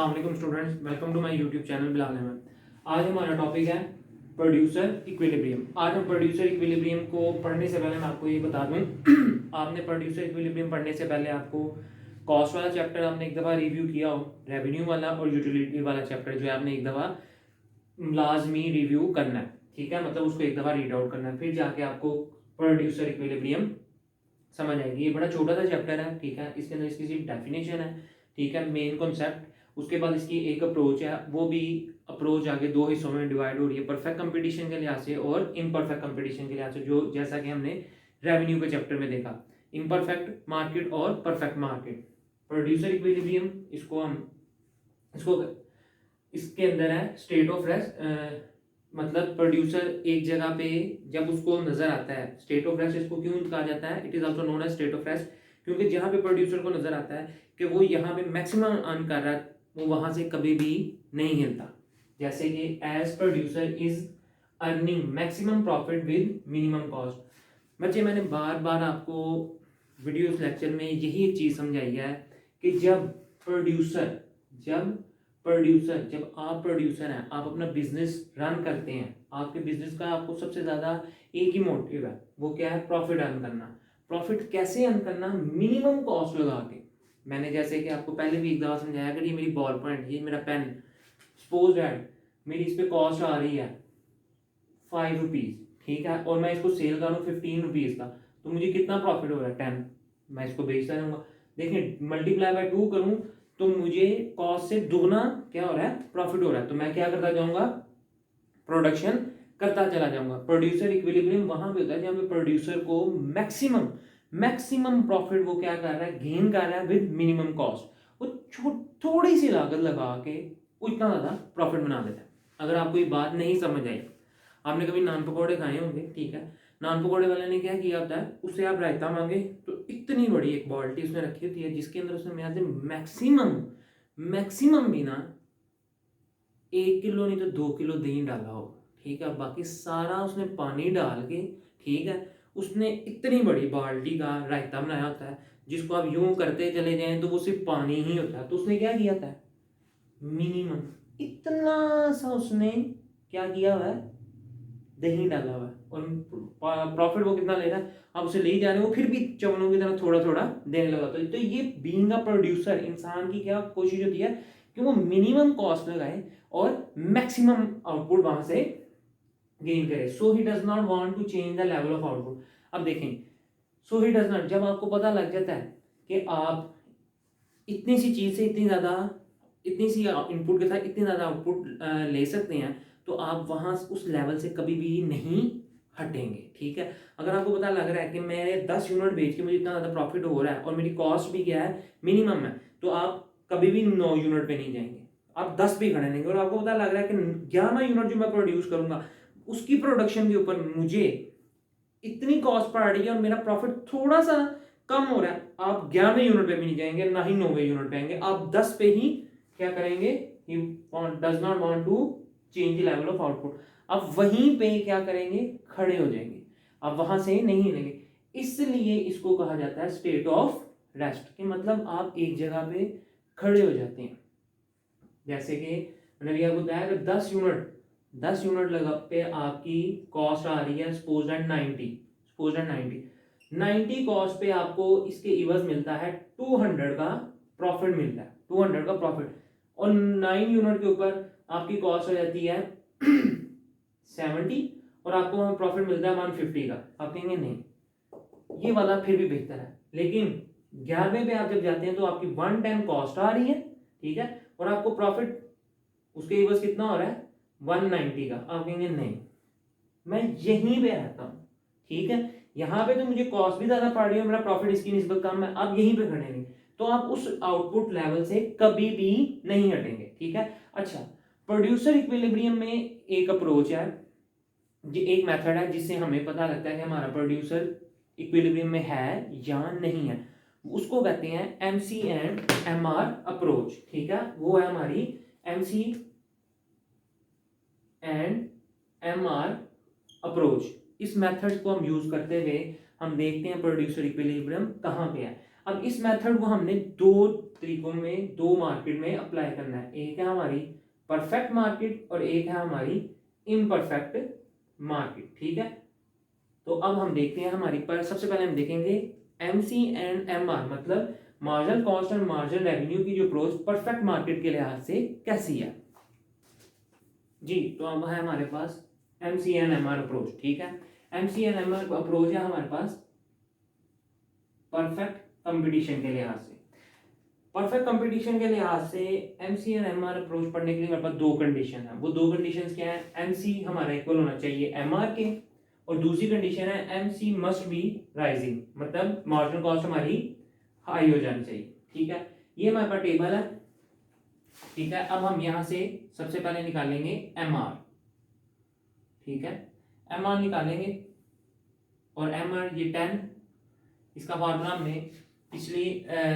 अस्सलाम वालेकुम students, welcome to my YouTube channel Bilal Ahmed. आज हमारा टॉपिक है प्रोड्यूसर इक्विलिब्रियम। आज हम प्रोड्यूसर इक्विलिब्रियम को पढ़ने से पहले मैं आपको ये बता दूं आपने प्रोड्यूसर इक्विलिब्रियम पढ़ने से पहले आपको कॉस्ट वाला चैप्टर आपने एक दफ़ा रिव्यू किया हो, रेवेन्यू वाला और यूटिलिटी वाला चैप्टर जो है आपने एक दफ़ा लाजमी रिव्यू करना है। ठीक है, मतलब उसको एक दफ़ा रीड आउट करना है, फिर जाके आपको प्रोड्यूसर इक्विलिब्रियम समझ आएगी। ये बड़ा छोटा सा चैप्टर है, ठीक है। इसके अंदर इसकी सिर्फ डेफिनेशन है, ठीक है, मेन कॉन्सेप्ट। उसके बाद इसकी एक अप्रोच है, वो भी अप्रोच आगे दो हिस्सों में डिवाइड हो रही है, परफेक्ट कंपटीशन के लिहाज से और इम्परफेक्ट कंपटीशन के लिहाज से, जो जैसा कि हमने रेवेन्यू के चैप्टर में देखा, इम्परफेक्ट मार्केट और परफेक्ट मार्केट। प्रोड्यूसर इक्विलिब्रियम इसको इसके अंदर है स्टेट ऑफ रेस्ट, मतलब प्रोड्यूसर एक जगह पे जब उसको नजर आता है, स्टेट ऑफ रेस्ट इसको क्यों कहा जाता है, it is also known as state of rest, क्योंकि जहाँ पे प्रोड्यूसर को नजर आता है कि वो यहाँ पे मैक्सिमम अर्न कर रहा है, वो वहां से कभी भी नहीं हिलता। जैसे कि as producer is earning maximum profit with minimum cost. बच्चे, मैंने बार बार आपको वीडियोस लेक्चर में यही एक चीज समझाई है कि जब आप प्रोड्यूसर हैं, आप अपना बिजनेस रन करते हैं, आपके बिजनेस का आपको सबसे ज्यादा एक ही मोटिव है, वो क्या है, प्रॉफिट अर्न करना। प्रॉफिट कैसे अर्न करना, मिनिमम कॉस्ट लगा के। मैंने जैसे कि आपको पहले भी एक दफा समझाया कि ये मेरी बॉल पॉइंट, ये मेरा पेन, सपोज दैट मेरी इस पे कॉस्ट आ रही है 5 रुपीज, ठीक है, और मैं इसको सेल करूँ 15 रुपीज का, तो मुझे कितना प्रॉफिट हो रहा है, 10। मैं इसको बेचता रहूंगा। देखिए, मल्टीप्लाई बाय 2 करूं तो मुझे कॉस्ट से दुगना क्या हो रहा है, प्रॉफिट हो रहा है। तो मैं क्या करता जाऊंगा, प्रोडक्शन करता चला जाऊंगा। प्रोड्यूसर इक्विलिब्रियम वहां पे होता है जहां पे प्रोड्यूसर को मैक्सिमम प्रॉफिट वो क्या कर रहा है, गेन कर रहा है विद मिनिमम कॉस्ट। वो थोड़ी सी लागत लगा के वो इतना ज्यादा प्रॉफिट बना देता है। अगर आपको ये बात नहीं समझ आई, आपने कभी नान पकौड़े खाए होंगे, ठीक है, नान पकौड़े वाले ने क्या किया होता है, उससे आप रायता मांगे तो इतनी बड़ी एक बाल्टी उसने रखी होती है जिसके अंदर उसने मेरे से मैक्सिमम भी ना 1 किलो नहीं तो 2 किलो दही डाला हो, ठीक है, बाकी सारा उसने पानी डाल के, ठीक है, उसने इतनी बड़ी बाल्टी का रायता बनाया होता है जिसको आप यूं करते चले जाएं तो वो सिर्फ पानी ही होता है। तो उसने क्या किया था, मिनिमम इतना सा उसने क्या किया हुआ है, दही डाला हुआ है, और प्रॉफिट वो कितना ले रहा है, आप उसे ले ही जा रहे हो, फिर भी चवनों की तरह थोड़ा थोड़ा देने लगा। तो ये बीइंग अ प्रोड्यूसर, इंसान की क्या कोशिश होती है कि वो मिनिमम कॉस्ट लगाए और मैक्सिमम आउटपुट वहां से गेन करे। So he does not want to change the level of output. अब देखें, सो ही डज नॉट, जब आपको पता लग जाता है कि आप इतनी सी चीज से इतनी सी इनपुट के साथ इतनी ज्यादा आउटपुट ले सकते हैं, तो आप वहां उस लेवल से कभी भी नहीं हटेंगे। ठीक है, अगर आपको पता लग रहा है कि मैं 10 यूनिट बेच के मुझे इतना ज्यादा प्रॉफिट हो रहा है और मेरी कॉस्ट भी क्या है, मिनिमम है, तो आप कभी भी 9 यूनिट पे नहीं जाएंगे, आप 10 पे खड़े रहेंगे। और आपको पता लग रहा है कि 11 यूनिट जो मैं प्रोड्यूस करूंगा उसकी प्रोडक्शन के ऊपर मुझे इतनी कॉस्ट पड़ रही है और मेरा प्रॉफिट थोड़ा सा कम हो रहा है, आप 11 यूनिट पे भी नहीं जाएंगे, ना ही 9वें यूनिट पे आएंगे, आप 10 पे ही क्या करेंगे, he does not want to change the level of output. आप वहीं पे क्या करेंगे, खड़े हो जाएंगे, आप वहां से नहीं हिलेंगे। इसलिए इसको कहा जाता है स्टेट ऑफ रेस्ट, कि मतलब आप एक जगह पे खड़े हो जाते हैं। जैसे कि मैंने अभी आपको बताया कि 10 यूनिट लगा पे आपकी कॉस्ट आ रही है सपोज एट 90 कॉस्ट पे आपको इसके इवज मिलता है 200 का प्रॉफिट मिलता है, 200 का प्रॉफिट, और 9 यूनिट के ऊपर आपकी कॉस्ट हो जाती है 70 और आपको वहां प्रॉफिट मिलता है 150 का। आप कहेंगे नहीं, ये वाला फिर भी बेहतर है, लेकिन 11वें पे आप जब जाते हैं तो आपकी 110 कॉस्ट आ रही है, ठीक है, और आपको प्रॉफिट उसके इवज कितना हो रहा है, 190 का। आप कहेंगे नहीं, मैं यहीं पे रहता हूं, ठीक है, यहाँ पे तो मुझे कॉस्ट भी ज्यादा पड़ रही है, मेरा प्रॉफिट इसकी निस्बत कम है, आप यहीं पे खड़े रहेंगे, तो आप उस आउटपुट लेवल से कभी भी नहीं हटेंगे। ठीक है, अच्छा, प्रोड्यूसर इक्विलिब्रियम में एक अप्रोच है, एक मेथड है जिससे हमें पता लगता है कि हमारा प्रोड्यूसर इक्विलिब्रियम में है या नहीं है। उसको कहते हैं एमसी एंड एमआर अप्रोच। ठीक है, वो है हमारी एमसी एंड एमआर अप्रोच। इस मेथड को हम यूज करते हुए हम देखते हैं प्रोड्यूसर इक्विलिब्रियम कहां पे है। अब इस मेथड को हमने दो तरीकों में, दो मार्केट में अप्लाई करना है। एक है हमारी परफेक्ट मार्केट और एक है हमारी इम्परफेक्ट मार्केट, ठीक है। तो अब हम देखते हैं हमारी पर, सबसे पहले हम देखेंगे एमसी एंड एमआर, मतलब मार्जिनल कॉस्ट और मार्जिनल रेवेन्यू की जो अप्रोच परफेक्ट मार्केट के लिहाज से कैसी है जी। तो अब है हमारे पास एमसी एंड एमआर अप्रोच, ठीक है। एमसी एंड एमआर अप्रोच है हमारे पास परफेक्ट कंपटीशन के लिहाज से। परफेक्ट कंपटीशन के लिहाज से एमसी एंड एमआर अप्रोच पढ़ने के लिए हमारे पास दो कंडीशन है। वो दो कंडीशंस क्या है? एमसी हमारा इक्वल होना चाहिए एमआर के, और दूसरी कंडीशन है एमसी मस्ट बी राइजिंग, मतलब मार्जिनल कॉस्ट हमारी हाई हो जानी चाहिए, ठीक है। ये हमारे पास टेबल है, ठीक है। अब हम यहां से सबसे पहले निकालेंगे एमआर, ठीक है। एमआर निकालेंगे और एमआर ये 10, इसका फॉर्मूला हमने पिछली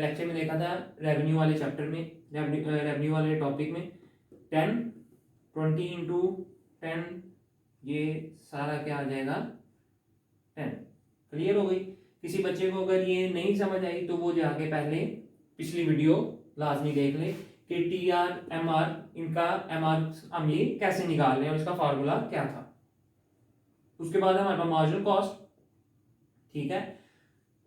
लेक्चर में देखा था, रेवेन्यू वाले चैप्टर में, रेवेन्यू वाले टॉपिक में। 10 20 इंटू 10, ये सारा क्या आ जाएगा 10। क्लियर हो गई? किसी बच्चे को अगर ये नहीं समझ आई तो वो जाके पहले पिछली वीडियो लाजमी देख ले कि टी आर एम आर, इनका एम आर हम ये कैसे निकाल रहे हैं और इसका फार्मूला क्या था। उसके बाद हमारे पास मार्जिनल कॉस्ट, ठीक है,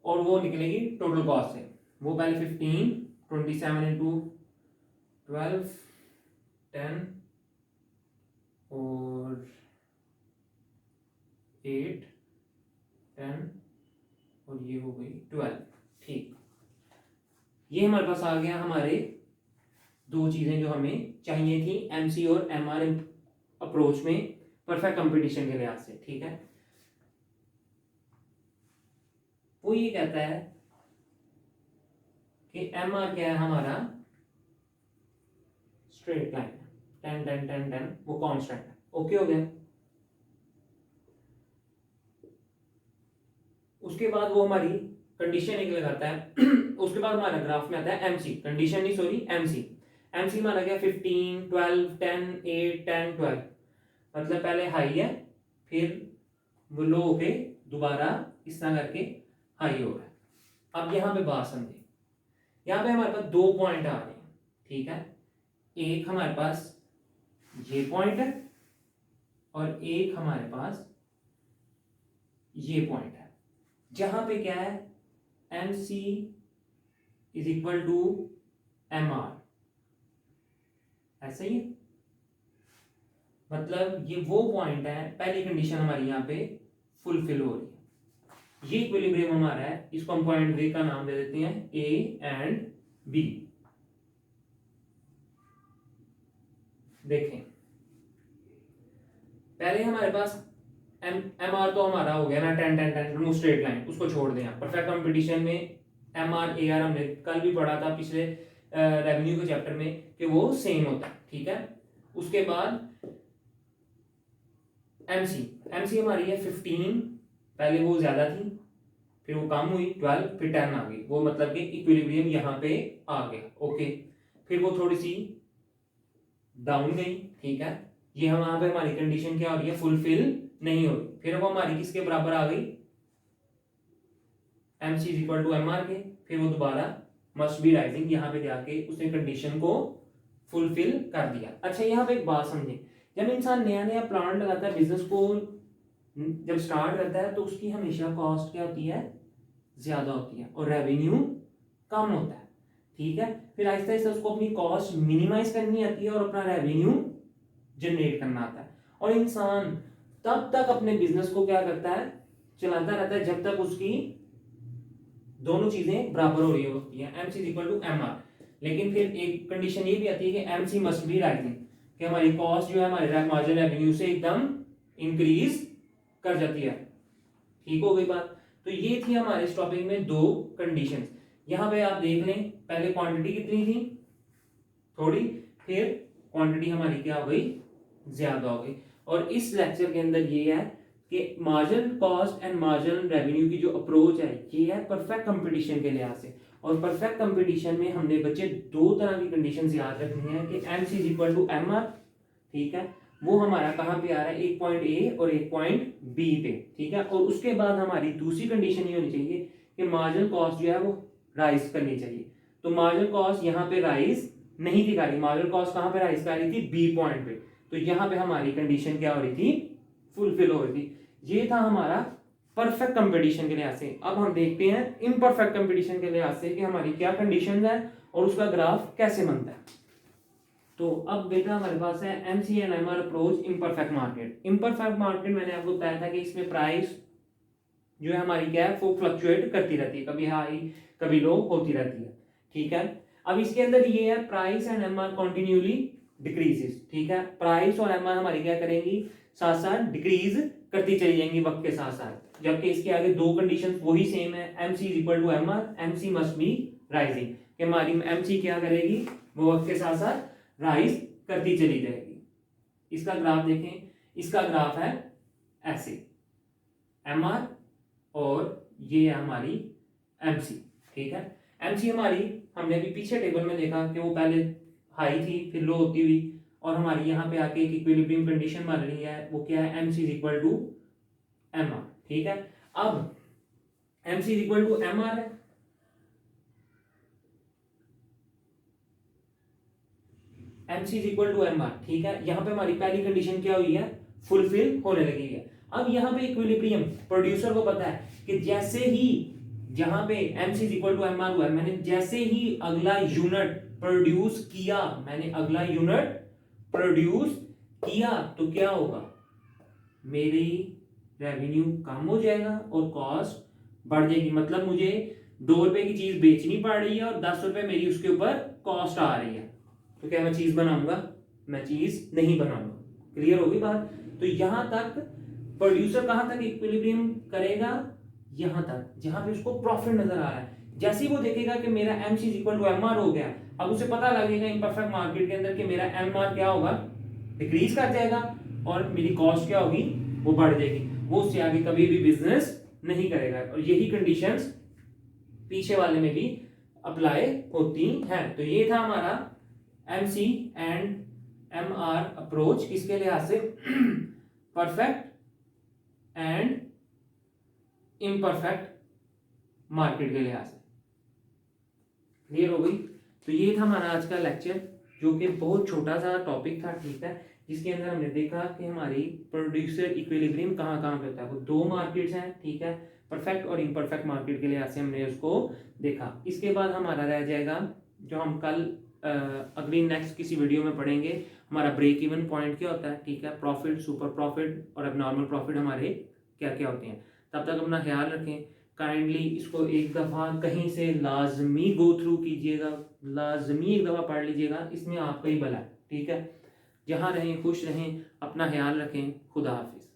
और वो निकलेगी टोटल कॉस्ट से। वो पहले 15 27 इंटू 12 10 और 8 10 और ये हो गई 12, ठीक। ये हमारे पास आ गया हमारे दो चीजें जो हमें चाहिए थी एमसी और एमआर अप्रोच में परफेक्ट कंपटीशन के लिहाज से, ठीक है। वो ये कहता है कि एमआर क्या है हमारा स्ट्रेट लाइन, 10 10 10 10, वो कांस्टेंट है। ओके हो गया? उसके बाद वो हमारी कंडीशन एक लगाता है उसके बाद हमारा ग्राफ में आता है एमसी, कंडीशन नहीं सॉरी एमसी। एमसी हमारा क्या 15 12 10 8 10 12, मतलब पहले हाई है फिर वो लो होके दोबारा इस तरह करके हाई हो रहा है। अब यहाँ पे बात समझे, यहाँ पे हमारे पास दो पॉइंट आ रहे हैं, ठीक है। एक हमारे पास ये पॉइंट है और एक हमारे पास ये पॉइंट है, जहां पे क्या है M C is equal to M R, ऐसा ही है। मतलब ये वो पॉइंट है, पहली कंडीशन हमारी यहाँ पे फुलफिल हो रही है। ये इक्विलिब्रियम हमारा है, इसको हम पॉइंट ए का नाम दे देते हैं ए एंड बी। देखें पहले हमारे पास एम आर तो हमारा हो गया ना 10 10 10, रिमूव स्ट्रेट लाइन, उसको छोड़ दें। परफेक्ट कंपटीशन में एम आर ए आर हमने कल भी पढ़ा था पिछले रेवेन्यू के चैप्टर में कि वो सेम होता है, ठीक है। उसके बाद एमसी, एमसी हमारी है 15, पहले वो ज्यादा थी फिर वो कम हुई 12 फिर 10 आ गई, वो मतलब कि इक्विलिब्रियम यहाँ पे आ गया, ओके। फिर वो थोड़ी सी डाउन गई, ठीक है। ये हम यहाँ पे हमारी कंडीशन क्या हो रही है फुलफिल नहीं हो रही, फिर वो हमारी किसके बराबर आ गई MC is equal to M R के, फिर वो दोबारा मस्ट बी राइजिंग, यहाँ पे जाके उसने कंडीशन को फुलफिल कर दिया। अच्छा यहाँ पे एक बात समझे, जब इंसान नया नया प्लान लगाता है, बिजनेस को जब स्टार्ट करता है तो उसकी हमेशा कॉस्ट क्या होती है ज्यादा होती है और रेवेन्यू कम होता है, ठीक है। फिर आहिस्ता आहिस्ता उसको अपनी कॉस्ट मिनिमाइज करनी आती है और अपना रेवेन्यू जनरेट करना आता है। और इंसान तब तक अपने बिजनेस को क्या करता है चलाता रहता है जब तक उसकी दोनों चीजें बराबर हो रही होती है, M C equal to M R. लेकिन फिर एक कंडीशन ये भी आती है कि M C must be rising, कि हमारी कॉस्ट जो है हमारे मार्जिनल रेवेन्यू से एकदम इंक्रीज कर जाती है, ठीक हो गई बात। तो ये थी हमारे इस टॉपिक में दो कंडीशंस। यहाँ पे आप देख लें पहले क्वांटिटी कितनी थी थोड़ी, फिर क्वांटिटी हमारी क्या हो गई ज्यादा हो गई। और इस लेक्चर के अंदर ये है कि marginal cost and marginal revenue की जो अप्रोच है ये है परफेक्ट कंपटीशन के लिहाज से। और परफेक्ट कंपटीशन में हमने बच्चे दो तरह की कंडीशंस याद रखनी है कि M C is equal to M R, ठीक है। वो हमारा कहाँ पे आ रहा है एक पॉइंट ए और एक पॉइंट बी पे, ठीक है। और उसके बाद हमारी दूसरी कंडीशन ये होनी चाहिए कि मार्जिनल कॉस्ट जो है वो राइज करनी चाहिए। तो मार्जिनल कॉस्ट यहाँ पे राइज नहीं दिखा रही, मार्जिनल कॉस्ट कहाँ पे राइज कर रही थी, बी पॉइंट पे। तो यहाँ पे हमारी कंडीशन क्या हो रही थी, फुलफिल हो रही थी। ये था हमारा परफेक्ट कंपटीशन के लिहाज से। अब हम देखते हैं इम्परफेक्ट कंपटीशन के लिहाज से कि हमारी क्या कंडीशन है और उसका ग्राफ कैसे बनता है। तो अब बेटा हमारे पास है MCNMR approach imperfect market. Imperfect market मैंने आपको बताया था कि इसमें प्राइस जो है हमारी क्या है वो फ्लक्चुएट करती रहती है, कभी हाई कभी लो होती रहती है, ठीक है। अब इसके अंदर ये है price and MR continually decreases, ठीक है। प्राइस और MR हमारी क्या करेंगी, साथ साथ डिक्रीज करती चली जाएंगी वक्त के साथ साथ, जबकि इसके आगे दो कंडीशन वही सेम है, MC is equal to MR, MC must be rising, कि हमारी MC क्या करेगी, वो वक्त के साथ साथ राइज करती चली जाएगी। इसका ग्राफ देखें, इसका ग्राफ है ऐसे, MR और ये है हमारी MC, ठीक है। MC हमारी हमने अभी पीछे टेबल में देखा कि वो पहले हाई थी फिर लो होती हुई, और हमारी यहाँ पे आके एक इक्विलिब्रियम कंडीशन बन रही है, वो क्या है, MC is equal to MR, ठीक है। अब MC is equal to MR है, MC is equal to MR, ठीक है। यहाँ पे हमारी पहली कंडीशन क्या हुई है, फुलफिल होने लगी है। अब यहाँ पे इक्विलिब्रियम प्रोड्यूसर को पता है कि जैसे ही जहां पे MC is equal to MR हुआ है, मैंने जैसे ही अगला यूनिट प्रोड्यूस किया, मैंने अगला यूनिट प्रोड्यूस किया, तो क्या होगा, मेरी रेवेन्यू कम हो जाएगा और कॉस्ट बढ़ जाएगी। मतलब मुझे 2 रुपए की चीज बेचनी पड़ रही है और 10 रुपए मेरी उसके ऊपर कॉस्ट आ रही है, तो क्या मैं चीज बनाऊंगा, मैं चीज नहीं बनाऊंगा। क्लियर होगी बात। तो यहां तक प्रोड्यूसर कहां तक इक्विलिब्रियम करेगा, यहां तक जहां पे उसको प्रॉफिट नजर आ रहा है। जैसे ही वो देखेगा कि मेरा MC is equal to MR हो गया, अब उसे पता लगेगा इम्परफेक्ट मार्केट के अंदर कि मेरा MR क्या होगा, डिक्रीज कर जाएगा और मेरी कॉस्ट क्या होगी, वो बढ़ जाएगी। वो उससे आगे कभी भी बिजनेस नहीं करेगा। और यही कंडीशंस पीछे वाले में भी अप्लाई होती हैं। तो ये था हमारा MC एंड MR अप्रोच, किसके लिहाज से, परफेक्ट एंड इम्परफेक्ट मार्केट के लिहाज से। क्लियर हो गई। तो ये था हमारा आज का लेक्चर, जो कि बहुत छोटा सा टॉपिक था, ठीक है, जिसके अंदर हमने देखा कि हमारी प्रोड्यूसर इक्विलिब्रियम कहाँ कहाँ पे होता है। वो 2 मार्केट्स हैं, ठीक है, परफेक्ट और इम्परफेक्ट मार्केट के लिहाज से हमने उसको देखा। इसके बाद हमारा रह जाएगा, जो हम कल अगली नेक्स्ट किसी वीडियो में पढ़ेंगे, हमारा ब्रेक इवन पॉइंट क्या होता है, ठीक है, प्रॉफिट, सुपर प्रॉफिट और एबनॉर्मल प्रॉफिट हमारे क्या क्या होते हैं। तब तक अपना ख्याल रखें। काइंडली इसको एक दफ़ा कहीं से लाजमी गो थ्रू कीजिएगा, लाजमी एक दफ़ा पढ़ लीजिएगा, इसमें आपका ही भला है, ठीक है। जहाँ रहें खुश रहें, अपना ख्याल रखें, खुदा हाफिज़।